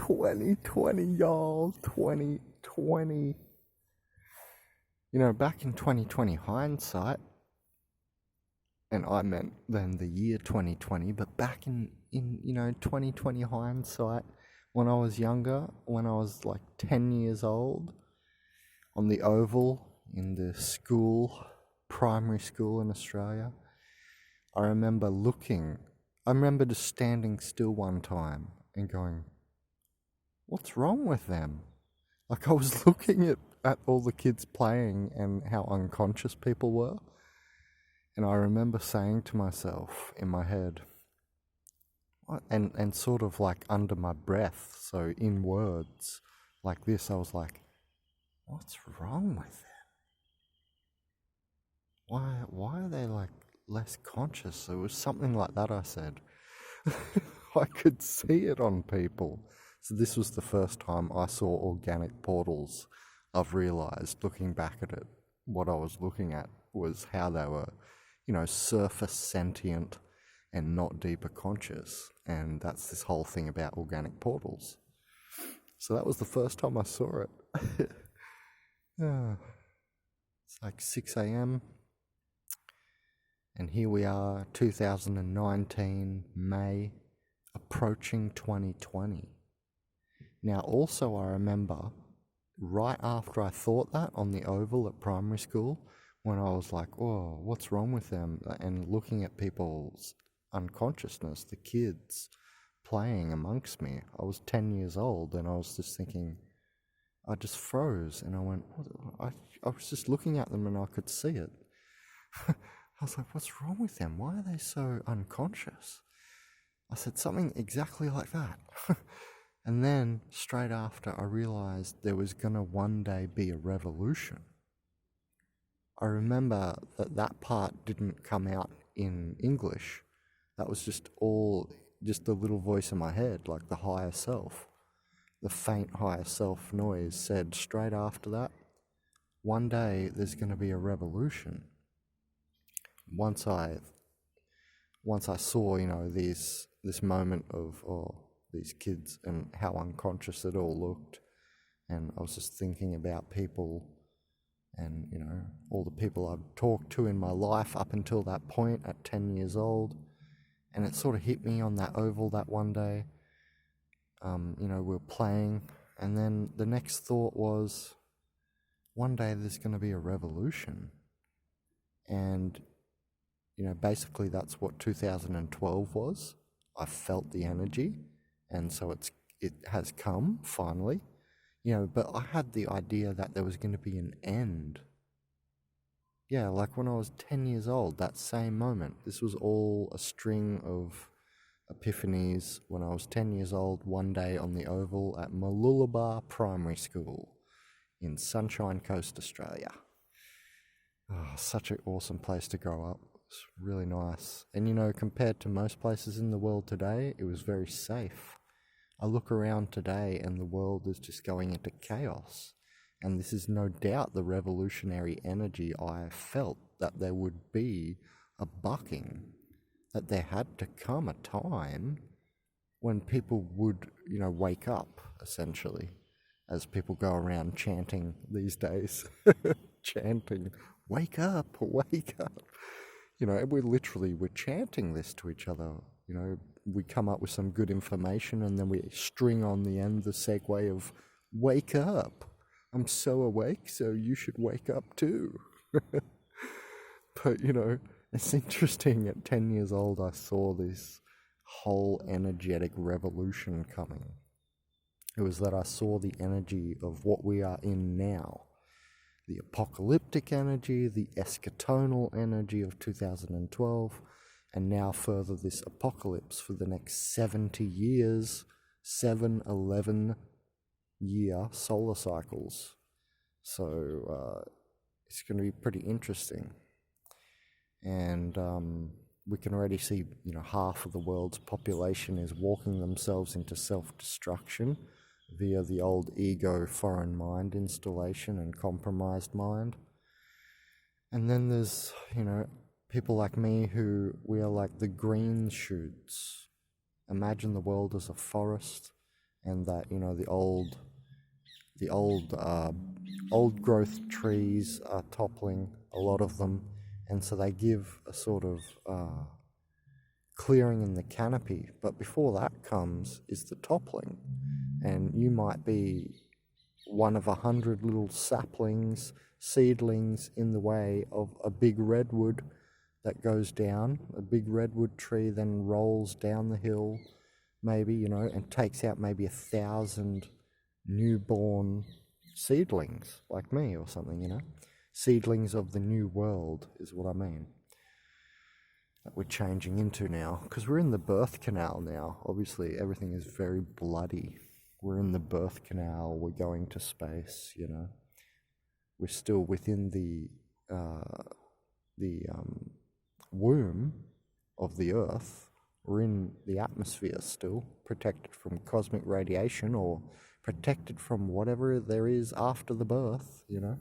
2020, y'all. 2020. You know, back in 2020 hindsight, and I meant then the year 2020, but back in 2020 hindsight, when I was younger, when I was like 10 years old, on the Oval in the primary school in Australia, I remember just standing still one time and going, what's wrong with them? Like, I was looking at all the kids playing and how unconscious people were. And I remember saying to myself in my head, and sort of like under my breath, so in words like this, I was like, what's wrong with them? Why are they like less conscious? It was something like that I said. I could see it on people. So this was the first time I saw organic portals. I've realized, looking back at it, what I was looking at was how they were, surface sentient and not deeper conscious. And that's this whole thing about organic portals. So that was the first time I saw it. It's like 6 a.m. And here we are, 2019, May, approaching 2020. Now, also I remember, right after I thought that on the Oval at primary school, when I was like, oh, what's wrong with them? And looking at people's unconsciousness, the kids playing amongst me. I was 10 years old and I was just thinking, I just froze and I went, I was just looking at them and I could see it. I was like, what's wrong with them? Why are they so unconscious? I said something exactly like that. And then straight after, I realized there was going to one day be a revolution. I remember that part didn't come out in English. That was just the little voice in my head, like the higher self. The faint higher self noise said straight after that, one day there's going to be a revolution. Once I saw, this moment of, these kids and how unconscious it all looked, and I was just thinking about people and, all the people I've talked to in my life up until that point at 10 years old, and it sort of hit me on that Oval that one day. We were playing, and then the next thought was, one day there's going to be a revolution. And basically that's what 2012 was. I felt the energy, and so it has come finally. But I had the idea that there was going to be an end. Yeah, like when I was 10 years old, that same moment. This was all a string of epiphanies when I was 10 years old, one day on the Oval at Mooloolaba Primary School in Sunshine Coast, Australia. Oh, such an awesome place to grow up. It's really nice. And compared to most places in the world today, it was very safe. I look around today and the world is just going into chaos. And this is no doubt the revolutionary energy I felt, that there would be a bucking, that there had to come a time when people would, wake up, essentially, as people go around chanting these days. Chanting, wake up, wake up. We're chanting this to each other. We come up with some good information and then we string on the end the segue of wake up. I'm so awake, so you should wake up too. But, it's interesting. At 10 years old, I saw this whole energetic revolution coming. It was that I saw the energy of what we are in now. The apocalyptic energy, the eschatonal energy of 2012, and now further this apocalypse for the next 70 years, 11-year solar cycles. So it's going to be pretty interesting. And we can already see, half of the world's population is walking themselves into self-destruction via the old ego foreign mind installation and compromised mind. And then there's, people like me who we are like the green shoots. Imagine the world as a forest, and that, you know, the old growth trees are toppling, a lot of them, and so they give a sort of clearing in the canopy. But before that comes is the toppling, and you might be one of 100 little saplings, seedlings in the way of a big redwood that goes down. A big redwood tree then rolls down the hill, maybe, you know, and takes out maybe 1,000 newborn seedlings like me or something, you know. Seedlings of the new world is what I mean, that we're changing into now, because we're in the birth canal now. Obviously everything is very bloody. We're in the birth canal, we're going to space, you know. We're still within the womb of the earth. We're in the atmosphere still, protected from cosmic radiation, or protected from whatever there is after the birth, you know.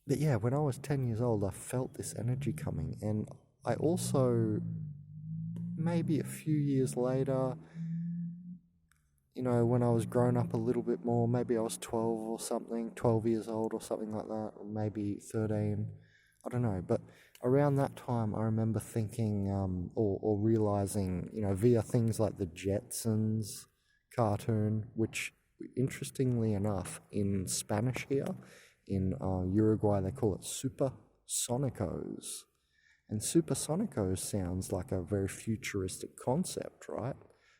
But yeah, when I was 10 years old, I felt this energy coming, and I also, maybe a few years later, you know, when I was grown up a little bit more, maybe I was 12 or something, 12 years old or something like that, or maybe 13, I don't know. But around that time, I remember thinking or realizing, you know, via things like the Jetsons cartoon, which, interestingly enough, in Spanish here, in Uruguay, they call it supersonicos. And supersonicos sounds like a very futuristic concept, right?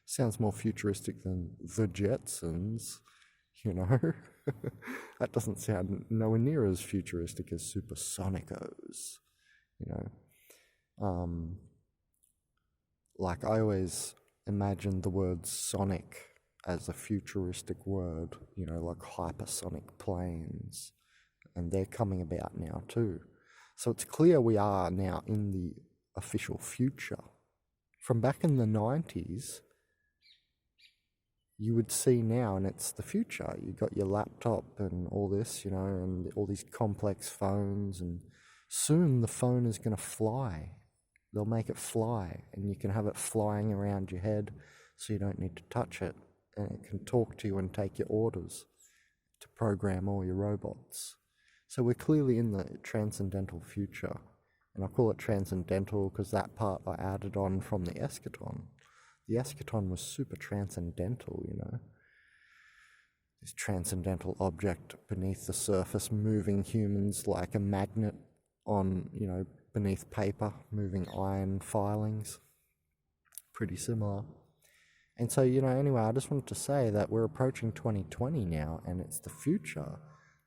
Sounds more futuristic than the Jetsons, you know. That doesn't sound nowhere near as futuristic as supersonicos, you know. Like, I always imagined the word sonic as a futuristic word, you know, like hypersonic planes, and they're coming about now too. So it's clear we are now in the official future. From back in the 90s, you would see now, and it's the future. You got your laptop and all this, you know, and all these complex phones, and soon the phone is going to fly. They'll make it fly, and you can have it flying around your head, so you don't need to touch it, and it can talk to you and take your orders to program all your robots. So we're clearly in the transcendental future, and I call it transcendental because that part I added on from the eschaton. The eschaton was super transcendental, you know. This transcendental object beneath the surface, moving humans like a magnet on, you know, beneath paper, moving iron filings. Pretty similar. And so, you know, anyway, I just wanted to say that we're approaching 2020 now, and it's the future.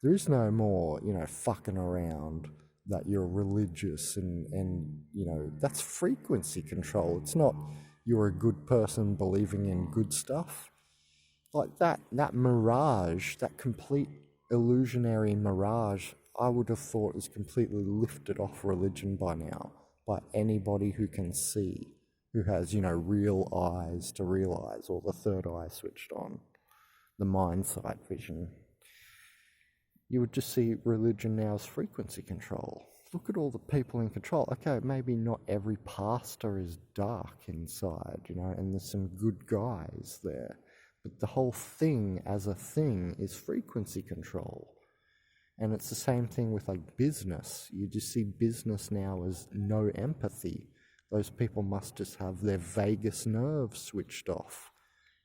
There is no more, you know, fucking around that you're religious and you know, that's frequency control. It's not you're a good person believing in good stuff. Like that mirage, that complete illusionary mirage, I would have thought is completely lifted off religion by now, by anybody who can see, who has, you know, real eyes to realize, or the third eye switched on, the mind sight vision. You would just see religion now as frequency control. Look at all the people in control. Okay, maybe not every pastor is dark inside, you know, and there's some good guys there. But the whole thing as a thing is frequency control. And it's the same thing with like business. You just see business now as no empathy. Those people must just have their vagus nerve switched off.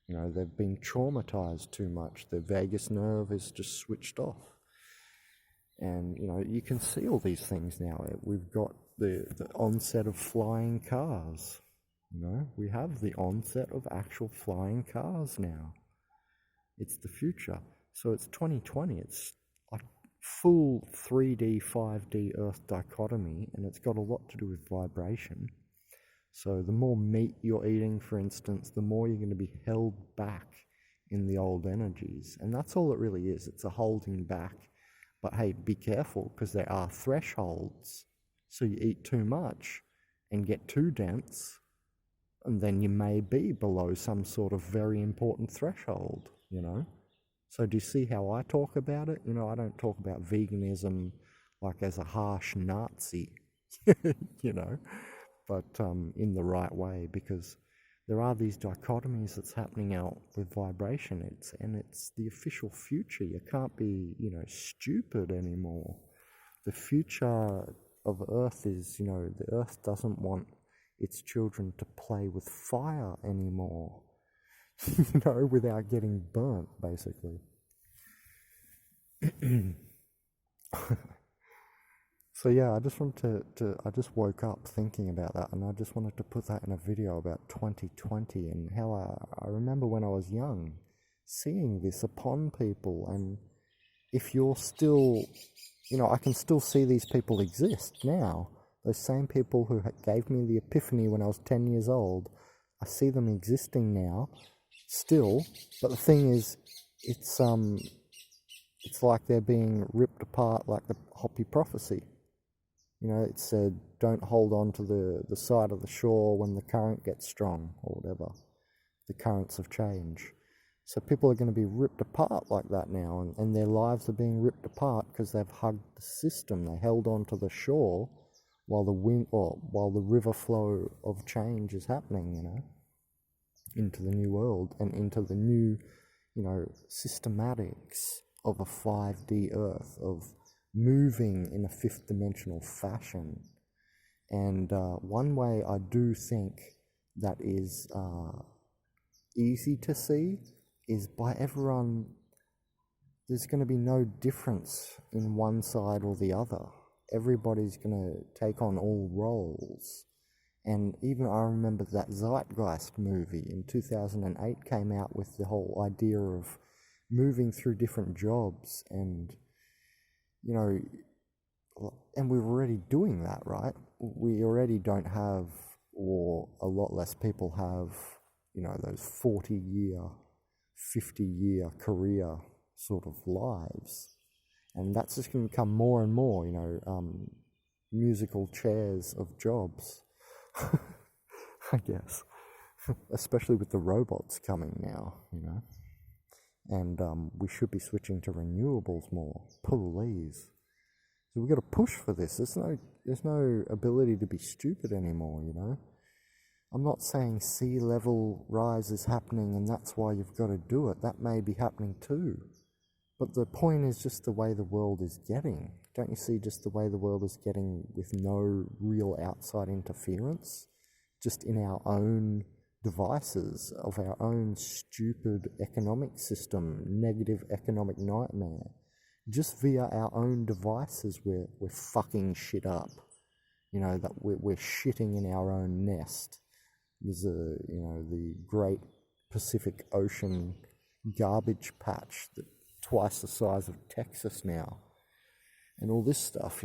You know, they've been traumatized too much. Their vagus nerve is just switched off. And, you know, you can see all these things now. We've got the onset of flying cars. You know, we have the onset of actual flying cars now. It's the future. So it's 2020. It's like full 3D, 5D Earth dichotomy, and it's got a lot to do with vibration. So the more meat you're eating, for instance, the more you're going to be held back in the old energies. And that's all it really is. It's a holding back. But hey, be careful, because there are thresholds. So you eat too much and get too dense, and then you may be below some sort of very important threshold, you know. So do you see how I talk about it? You know, I don't talk about veganism like as a harsh Nazi, you know, but in the right way, because there are these dichotomies that's happening out with vibration. It's the official future. You can't be, stupid anymore. The future of Earth is, the Earth doesn't want its children to play with fire anymore, without getting burnt, basically. So yeah, I just wanted I just woke up thinking about that, and I just wanted to put that in a video about 2020 and how I remember when I was young, seeing this upon people, and if you're still, I can still see these people exist now. Those same people who gave me the epiphany when I was 10 years old, I see them existing now, still, but the thing is, it's like they're being ripped apart like the Hopi prophecy. It said, don't hold on to the side of the shore when the current gets strong, or whatever, the currents of change. So people are going to be ripped apart like that now, and their lives are being ripped apart because they've hugged the system. They held on to the shore while the river flow of change is happening, into the new world and into the new, systematics of a 5D Earth, of moving in a fifth dimensional fashion. And one way I do think that is easy to see is by everyone, there's going to be no difference in one side or the other. Everybody's going to take on all roles. And even I remember that Zeitgeist movie in 2008 came out with the whole idea of moving through different jobs, and and we're already doing that, right? We already don't have, or a lot less people have, those 40-year, 50-year career sort of lives. And that's just going to become more and more, musical chairs of jobs, I guess. Especially with the robots coming now, And we should be switching to renewables more. Please. So we've got to push for this. There's no ability to be stupid anymore, I'm not saying sea level rise is happening and that's why you've got to do it. That may be happening too. But the point is just the way the world is getting. Don't you see just the way the world is getting with no real outside interference? Just in our own devices of our own stupid economic system, negative economic nightmare. Just via our own devices, we're fucking shit up. That we're shitting in our own nest. There's the Great Pacific Ocean garbage patch that twice the size of Texas now, and all this stuff,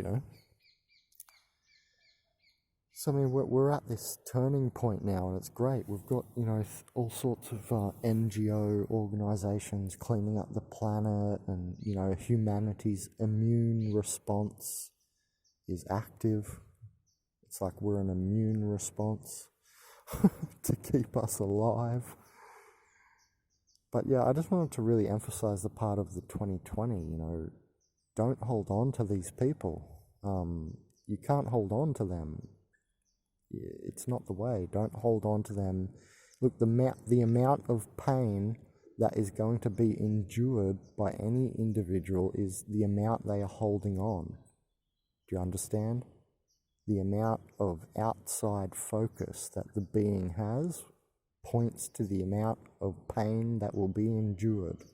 So I mean, we're at this turning point now, and it's great. We've got all sorts of NGO organizations cleaning up the planet, and humanity's immune response is active. It's like we're an immune response to keep us alive. But yeah, I just wanted to really emphasize the part of the 2020. Don't hold on to these people. You can't hold on to them. It's not the way. Don't hold on to them. Look, the amount of pain that is going to be endured by any individual is the amount they are holding on. Do you understand? The amount of outside focus that the being has points to the amount of pain that will be endured.